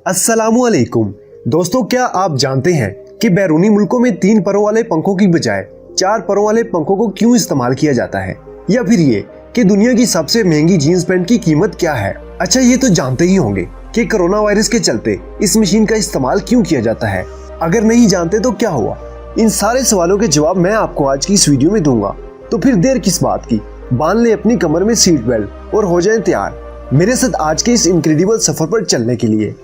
अस्सलामुअलैकुम दोस्तों, क्या आप जानते हैं कि बैरूनी मुल्कों में 3 परों वाले पंखों की बजाय 4 परों वाले पंखों को क्यों इस्तेमाल किया जाता है, या फिर ये कि दुनिया की सबसे महंगी जीन्स पैंट की कीमत क्या है। अच्छा, ये तो जानते ही होंगे कि कोरोना वायरस के चलते इस मशीन का इस्तेमाल क्यों किया जाता है। अगर नहीं जानते तो क्या हुआ, इन सारे सवालों के जवाब मैं आपको आज की इस वीडियो में दूंगा। तो फिर देर किस बात की, बांध ले अपनी कमर में सीट बेल्ट और हो जाए तैयार मेरे साथ आज के इस इनक्रेडिबल सफर पर चलने के लिए।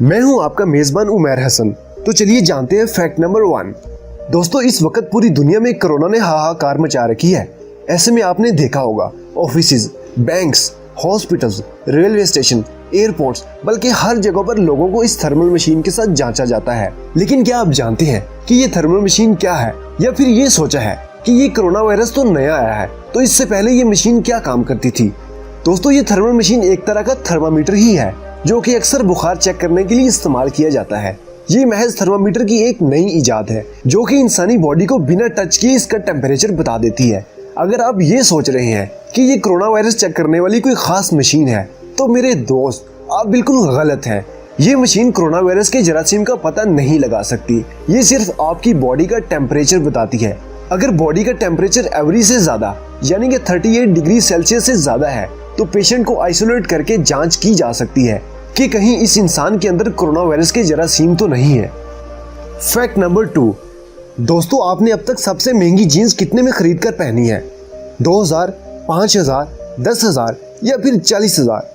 मैं हूं आपका मेजबान उमैर हसन। तो चलिए जानते हैं फैक्ट नंबर 1। दोस्तों, इस वक्त पूरी दुनिया में कोरोना ने हाहाकार मचा रखी है। ऐसे में आपने देखा होगा offices, banks, hospitals, railway station, airports, बल्कि हर जगह पर लोगों को इस थर्मल मशीन के साथ जांचा जाता है। लेकिन क्या आप जानते हैं कि ये थर्मल मशीन क्या है, या फिर ये सोचा है कि ये कोरोना वायरस तो नया आया है, तो इससे पहले ये मशीन क्या काम करती थी। दोस्तों, ये थर्मल मशीन एक तरह का थर्मामीटर ही है, जो कि अक्सर बुखार चेक करने के लिए इस्तेमाल किया जाता है। ये महज थर्मामीटर की एक नई इजाद है, जो कि इंसानी बॉडी को बिना टच किए इसका टेम्परेचर बता देती है। अगर आप ये सोच रहे हैं कि ये कोरोना वायरस चेक करने वाली कोई खास मशीन है, तो मेरे दोस्त आप बिल्कुल गलत हैं। ये मशीन कोरोना वायरस के जरासीम का पता नहीं लगा सकती। ये सिर्फ आपकी बॉडी का टेम्परेचर बताती है। अगर बॉडी का टेम्परेचर एवरेज से ज्यादा यानी कि 38 डिग्री सेल्सियस से ज्यादा है, तो पेशेंट को आइसोलेट करके जांच की जा सकती है कि कहीं इस इंसान के अंदर कोरोना वायरस के जरासीम तो नहीं है। Fact number 2। दोस्तों, आपने अब तक सबसे महंगी जीन्स कितने में खरीद कर पहनी है? 2000, 5000, 10,000 या फिर 40,000?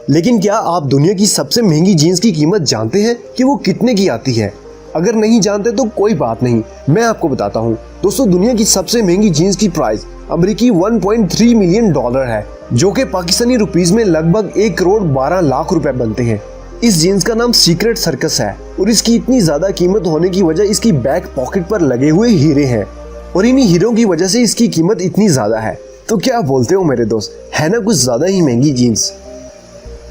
लेकिन क्या आप दुनिया की सबसे महंगी जीन्स की कीमत जानते हैं कि वो कितने की आती है? अगर नहीं जानते तो कोई बात नहीं, मैं आपको बताता हूँ। दोस्तों, दुनिया की सबसे महंगी जीन्स की प्राइस अमेरिकी $1.3 मिलियन है, जो कि पाकिस्तानी रुपीस में लगभग 1 करोड़ 12 लाख रुपए बनते हैं। इस जीन्स का नाम सीक्रेट सर्कस है, और इसकी इतनी ज्यादा कीमत होने की वजह इसकी बैक पॉकेट पर लगे हुए हीरे हैं, और इन्हीं हीरों की वजह से इसकी कीमत इतनी ज्यादा है। तो क्या बोलते हो मेरे दोस्त, है ना कुछ ज्यादा ही महंगी जीन्स।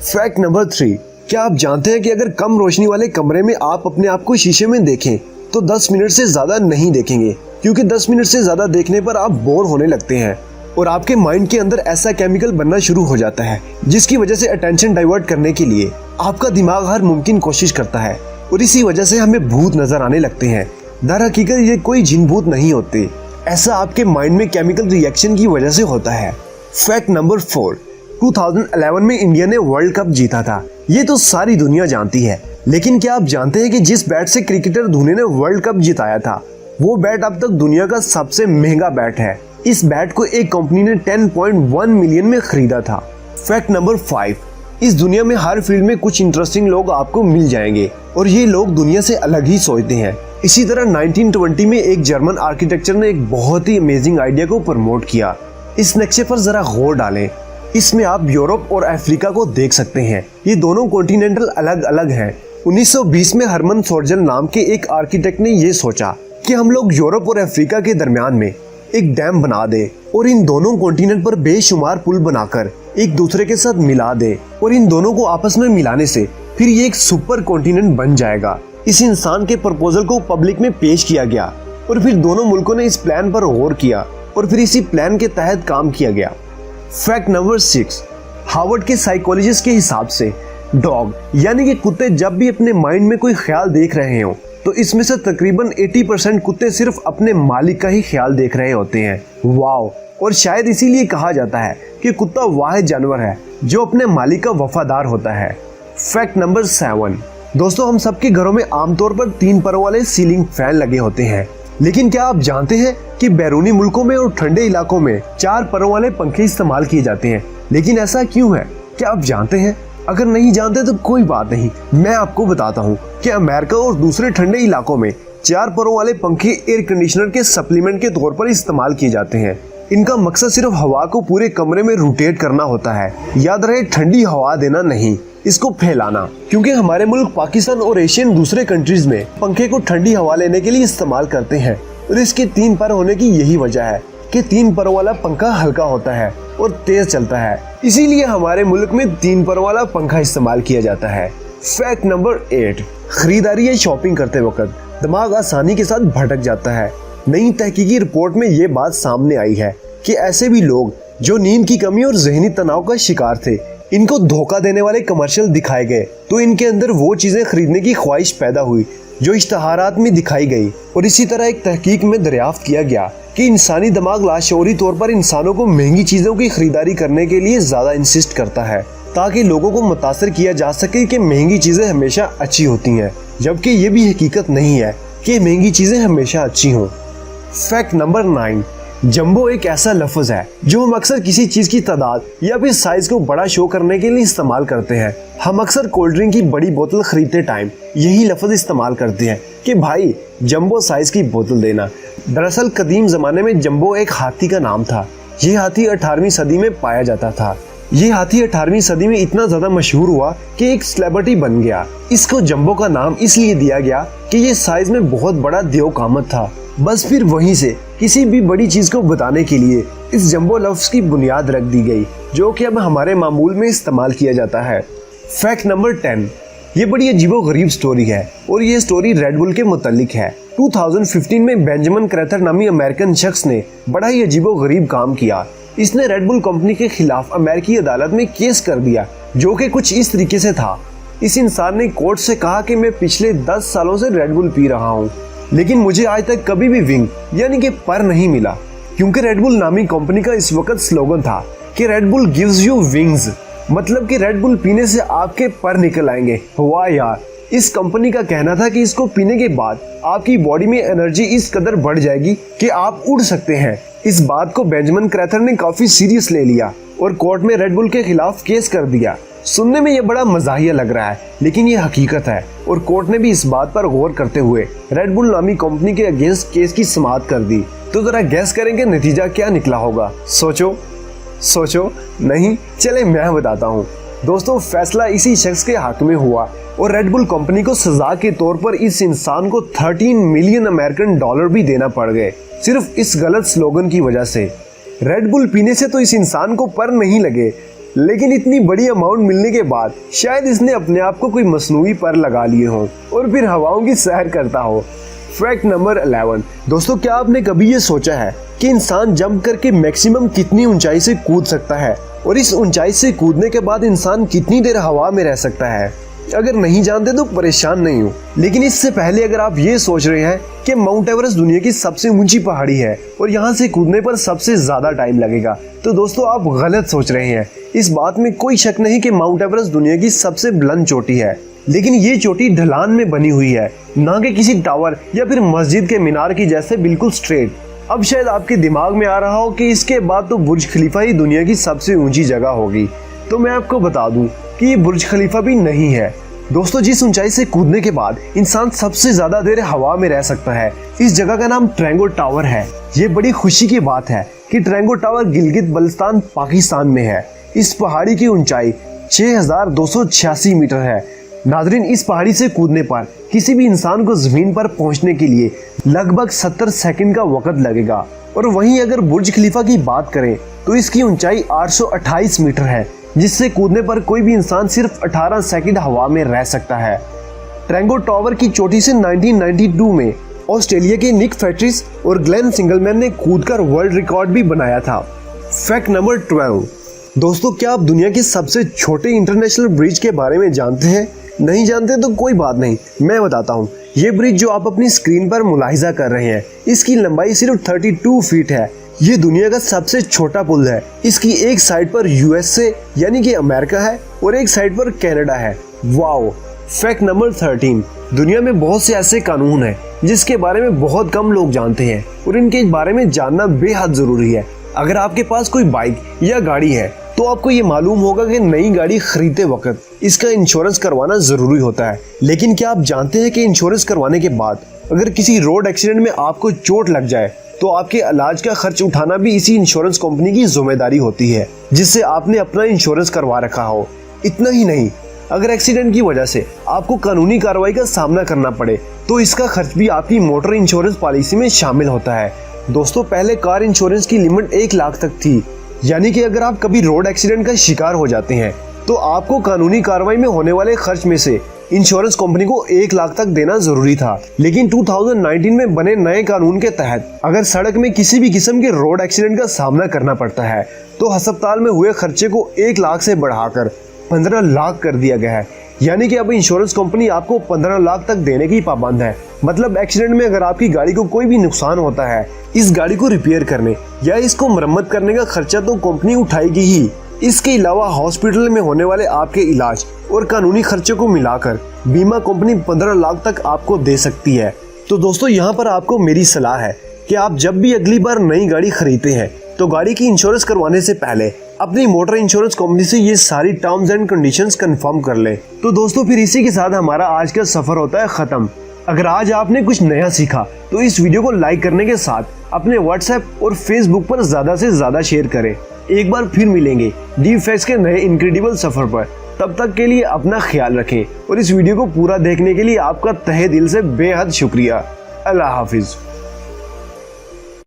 Fact number 3। क्या आप जानते हैं कि अगर कम रोशनी वाले कमरे में आप अपने आप को शीशे में देखें तो 10 मिनट से ज्यादा नहीं देखेंगे, क्योंकि 10 मिनट से ज्यादा देखने पर आप बोर होने लगते हैं और आपके माइंड के अंदर ऐसा केमिकल बनना शुरू हो जाता है, जिसकी वजह से अटेंशन डाइवर्ट करने के लिए आपका दिमाग हर मुमकिन कोशिश करता है, और इसी वजह से हमें भूत नजर आने लगते हैं। दर हकीकत ये कोई जिन भूत नहीं होते, ऐसा आपके माइंड में केमिकल रिएक्शन की वजह से होता है। Fact number 4। 2011 में इंडिया ने वर्ल्ड कप जीता था, ये तो सारी दुनिया जानती है। लेकिन क्या आप जानते हैं कि जिस बैट से क्रिकेटर धोनी ने वर्ल्ड कप जिताया था, वो बैट अब तक दुनिया का सबसे महंगा बैट है। इस बैट को एक कंपनी ने 10.1 मिलियन में खरीदा था। Fact number 5। इस दुनिया में हर फील्ड में कुछ इंटरेस्टिंग लोग आपको मिल जाएंगे, और ये लोग दुनिया से अलग ही सोचते हैं। इसी तरह 1920 में एक जर्मन आर्किटेक्चर ने एक बहुत ही अमेजिंग आइडिया को प्रमोट किया। इस नक्शे पर जरा गौर डालें। इसमें आप यूरोप और अफ्रीका को देख सकते हैं। ये दोनों कॉन्टिनेंटल अलग अलग हैं। 1920 में हरमन सोर्जल नाम के एक आर्किटेक्ट ने ये सोचा कि हम लोग यूरोप और अफ्रीका के दरमियान में एक डैम बना दे, और इन दोनों कॉन्टिनेंट पर बेशुमार पुल बनाकर एक दूसरे के साथ मिला दे, और इन दोनों को आपस में मिलाने से फिर ये एक सुपर कॉन्टिनेंट बन जाएगा। इस इंसान के प्रपोजल को पब्लिक में पेश किया गया, और फिर दोनों मुल्कों ने इस प्लान पर गौर किया, और फिर इसी प्लान के तहत काम किया गया। Fact number 6। हार्वर्ड के साइकोलॉजिस्ट के हिसाब से डॉग यानी कि कुत्ते जब भी अपने माइंड में कोई ख्याल देख रहे हो, तो इसमें से तकरीबन 80% कुत्ते सिर्फ अपने मालिक का ही ख्याल देख रहे होते हैं। वाओ! और शायद इसीलिए कहा जाता है कि कुत्ता वाहिद जानवर है जो अपने मालिक का वफादार होता है। Fact number 7। दोस्तों, हम सबके घरों में आमतौर पर 3 परों वाले सीलिंग फैन लगे होते हैं। लेकिन क्या आप जानते हैं कि बैरूनी मुल्कों में और ठंडे इलाकों में 4 परों वाले पंखे इस्तेमाल किए जाते हैं। लेकिन ऐसा क्यों है, क्या आप जानते हैं? अगर नहीं जानते तो कोई बात नहीं, मैं आपको बताता हूँ कि अमेरिका और दूसरे ठंडे इलाकों में 4 परों वाले पंखे एयर कंडीशनर के सप्लीमेंट के तौर पर इस्तेमाल किए जाते हैं। इनका मकसद सिर्फ हवा को पूरे कमरे में रोटेट करना होता है। याद रहे, ठंडी हवा देना नहीं, इसको फैलाना। क्योंकि हमारे मुल्क पाकिस्तान और एशियन दूसरे कंट्रीज में पंखे को ठंडी हवा लेने के लिए इस्तेमाल करते हैं, और इसके 3 पर होने की यही वजह है कि 3 परों वाला पंखा हल्का होता है और तेज चलता है। इसीलिए हमारे मुल्क में 3 परों वाला पंखा इस्तेमाल किया जाता है। Fact number 8। खरीदारी या शॉपिंग करते वक्त दिमाग आसानी के साथ भटक जाता है। नई तहकीकी रिपोर्ट में ये बात सामने आई है कि ऐसे भी लोग जो नींद की कमी और जहनी तनाव का शिकार थे, इनको धोखा देने वाले कमर्शियल दिखाए गए तो इनके अंदर वो चीजें खरीदने की ख्वाहिश पैदा हुई जो इश्तहारात में दिखाई गई। और इसी तरह एक तहकीक में दरियाफ्त किया गया कि इंसानी दिमाग लाशऊरी तौर पर इंसानों को महंगी चीजों की खरीदारी करने के लिए ज्यादा इंसिस्ट करता है ताकि लोगों को मुतासर किया जा सके कि महंगी चीजें हमेशा अच्छी होती हैं, जबकि ये भी हकीकत नहीं है कि महंगी चीजें हमेशा अच्छी हों। फैक्ट नंबर 9, जंबो एक ऐसा लफ्ज है जो हम अक्सर किसी चीज की तादाद या फिर साइज को बड़ा शो करने के लिए इस्तेमाल करते हैं। हम अक्सर कोल्ड ड्रिंक की बड़ी बोतल खरीदते टाइम यही लफ्ज इस्तेमाल करते हैं कि भाई जंबो साइज की बोतल देना। दरअसल कदीम जमाने में जंबो एक हाथी का नाम था। ये हाथी 18वीं सदी में पाया जाता था। ये हाथी 18वीं सदी में इतना ज्यादा मशहूर हुआ कि एक सेलिब्रिटी बन गया। इसको जंबो का नाम इसलिए दिया गया कि ये साइज में बहुत बड़ा देवकामत था। बस फिर वहीं से किसी भी बड़ी चीज को बताने के लिए इस जंबो लफ्ज की बुनियाद रख दी गई, जो कि अब हमारे मामूल में इस्तेमाल किया जाता है। फैक्ट नंबर 10, ये बड़ी अजीबोगरीब स्टोरी है और ये स्टोरी रेड बुल के मुतालिक है। 2015 में बेंजामिन क्रैथर नामी अमेरिकन शख्स ने बड़ा ही अजीबोगरीब काम किया। इसने रेड बुल कंपनी के खिलाफ अमेरिकी अदालत में केस कर दिया, जो कि कुछ इस तरीके से था। इस इंसान ने कोर्ट से कहा कि मैं पिछले 10 सालों से रेड बुल पी रहा हूँ, लेकिन मुझे आज तक कभी भी विंग यानी कि पर नहीं मिला, क्योंकि रेड बुल नामी कंपनी का इस वक्त स्लोगन था कि red bull gives you wings, मतलब कि रेड बुल पीने से आपके पर निकल आएंगे। वाह यार, इस कंपनी का कहना था कि इसको पीने के बाद आपकी बॉडी में एनर्जी इस कदर बढ़ जाएगी कि आप उड़ सकते हैं। इस बात को बेंजामिन क्रैथर ने काफी सीरियस ले लिया और कोर्ट में रेड बुल के खिलाफ केस कर दिया। सुनने में ये बड़ा मजाहिया लग रहा है, लेकिन ये हकीकत है और कोर्ट ने भी इस बात पर गौर करते हुए रेड बुल नामी कंपनी के अगेंस्ट केस की समाअत कर दी। तो जरा गैस करेंगे नतीजा क्या निकला होगा? सोचो नहीं, चले मैं बताता हूँ। दोस्तों, फैसला इसी शख्स के हक में हुआ और रेड बुल कंपनी को सजा के तौर पर इस इंसान को 13 मिलियन अमेरिकन डॉलर भी देना पड़ गए, सिर्फ इस गलत स्लोगन की वजह से। रेड बुल पीने से तो इस इंसान को पर नहीं लगे, लेकिन इतनी बड़ी अमाउंट मिलने के बाद शायद इसने अपने आप को कोई मसनूई पर लगा लिए हों और फिर हवाओं की सैर करता हो। फैक्ट नंबर 11, दोस्तों, क्या आपने कभी ये सोचा है कि इंसान जंप करके मैक्सिमम कितनी ऊंचाई से कूद सकता है और इस ऊंचाई से कूदने के बाद इंसान कितनी देर हवा में रह सकता है? अगर नहीं जानते तो परेशान नहीं हो, लेकिन इससे पहले अगर आप ये सोच रहे हैं कि माउंट एवरेस्ट दुनिया की सबसे ऊंची पहाड़ी है और यहाँ से कूदने पर सबसे ज्यादा टाइम लगेगा, तो दोस्तों आप गलत सोच रहे हैं। इस बात में कोई शक नहीं कि माउंट एवरेस्ट दुनिया की सबसे बुलंद चोटी है, लेकिन ये चोटी ढलान में बनी हुई है, ना कि किसी टावर या फिर मस्जिद के मीनार की जैसे बिल्कुल स्ट्रेट। अब शायद आपके दिमाग में आ रहा हो कि इसके बाद तो बुर्ज खलीफा ही दुनिया की सबसे ऊंची जगह होगी, तो मैं आपको बता दूं कि ये बुर्ज खलीफा भी नहीं है। दोस्तों, जिस ऊंचाई से कूदने के बाद इंसान सबसे ज्यादा देर हवा में रह सकता है, इस जगह का नाम ट्रैंगो टावर है। ये बड़ी खुशी की बात है कि ट्रैंगो टावर गिलगित बल्तिस्तान पाकिस्तान में है। इस पहाड़ी की ऊंचाई 6286 मीटर है। नाजरीन, इस पहाड़ी से कूदने पर किसी भी इंसान को जमीन पर पहुंचने के लिए लगभग 70 सेकंड का वक्त लगेगा। और वहीं अगर बुर्ज खलीफा की बात करें तो इसकी ऊंचाई 828 मीटर है, जिससे कूदने पर कोई भी इंसान सिर्फ 18 सेकंड हवा में रह सकता है। ट्रैंगो टावर की चोटी से 1992 में ऑस्ट्रेलिया के निक फैट्रिस और ग्लेन सिंगलमैन ने कूदकर वर्ल्ड रिकॉर्ड भी बनाया था। फैक्ट नंबर 12, दोस्तों, क्या आप दुनिया के सबसे छोटे इंटरनेशनल ब्रिज के बारे में जानते हैं? नहीं जानते तो कोई बात नहीं, मैं बताता हूँ। ये ब्रिज जो आप अपनी स्क्रीन पर मुलाहिजा कर रहे हैं, इसकी लंबाई सिर्फ 32 फीट है। ये दुनिया का सबसे छोटा पुल है। इसकी एक साइड पर यूएसए यानी कि अमेरिका है और एक साइड पर कनाडा है। वाओ। फैक्ट नंबर 13, दुनिया में बहुत से ऐसे कानून हैं जिसके बारे में बहुत कम लोग जानते हैं और इनके बारे में जानना बेहद जरूरी है। अगर आपके पास कोई बाइक या गाड़ी है तो आपको ये मालूम होगा कि नई गाड़ी खरीदते वक्त इसका इंश्योरेंस करवाना जरूरी होता है। लेकिन क्या आप जानते हैं कि इंश्योरेंस करवाने के बाद अगर किसी रोड एक्सीडेंट में आपको चोट लग जाए तो आपके इलाज का खर्च उठाना भी इसी इंश्योरेंस कंपनी की जिम्मेदारी होती है, जिससे आपने अपना इंश्योरेंस करवा रखा हो। इतना ही नहीं, अगर एक्सीडेंट की वजह से आपको कानूनी कार्रवाई का सामना करना पड़े तो इसका खर्च भी आपकी मोटर इंश्योरेंस पॉलिसी में शामिल होता है। दोस्तों, पहले कार इंश्योरेंस की लिमिट 1 लाख तक थी, यानी कि अगर आप कभी रोड एक्सीडेंट का शिकार हो जाते हैं तो आपको कानूनी कार्रवाई में होने वाले खर्च में से इंश्योरेंस कंपनी को 1 लाख तक देना जरूरी था। लेकिन 2019 में बने नए कानून के तहत अगर सड़क में किसी भी किस्म के रोड एक्सीडेंट का सामना करना पड़ता है तो अस्पताल में हुए खर्चे को 1 लाख से बढ़ाकर 15 लाख कर दिया गया है। यानी कि अब इंश्योरेंस कंपनी आपको 15 लाख तक देने की पाबंद है। मतलब एक्सीडेंट में अगर आपकी गाड़ी को कोई भी नुकसान होता है, इस गाड़ी को रिपेयर करने या इसको मरम्मत करने का खर्चा तो कंपनी उठाएगी ही। इसके अलावा हॉस्पिटल में होने वाले आपके इलाज और कानूनी खर्चे को मिलाकर बीमा कंपनी 15 लाख तक आपको दे सकती है। तो दोस्तों, यहाँ पर आपको मेरी सलाह है कि आप जब भी अगली बार नई गाड़ी खरीदते हैं तो गाड़ी की इंश्योरेंस करवाने से पहले अपनी मोटर इंश्योरेंस कंपनी से ये सारी टर्म्स एंड कंडीशंस कंफर्म कर ले। तो दोस्तों, फिर इसी के साथ हमारा आज का सफर होता है खत्म। अगर आज आपने कुछ नया सीखा तो इस वीडियो को लाइक करने के साथ अपने व्हाट्सएप और फेसबुक पर ज्यादा से ज्यादा शेयर करें। एक बार फिर मिलेंगे डीप फैक्ट्स के नए इनक्रेडिबल सफर पर। तब तक के लिए अपना ख्याल रखें और इस वीडियो को पूरा देखने के लिए आपका तहे दिल से बेहद शुक्रिया। अल्लाह हाफिज।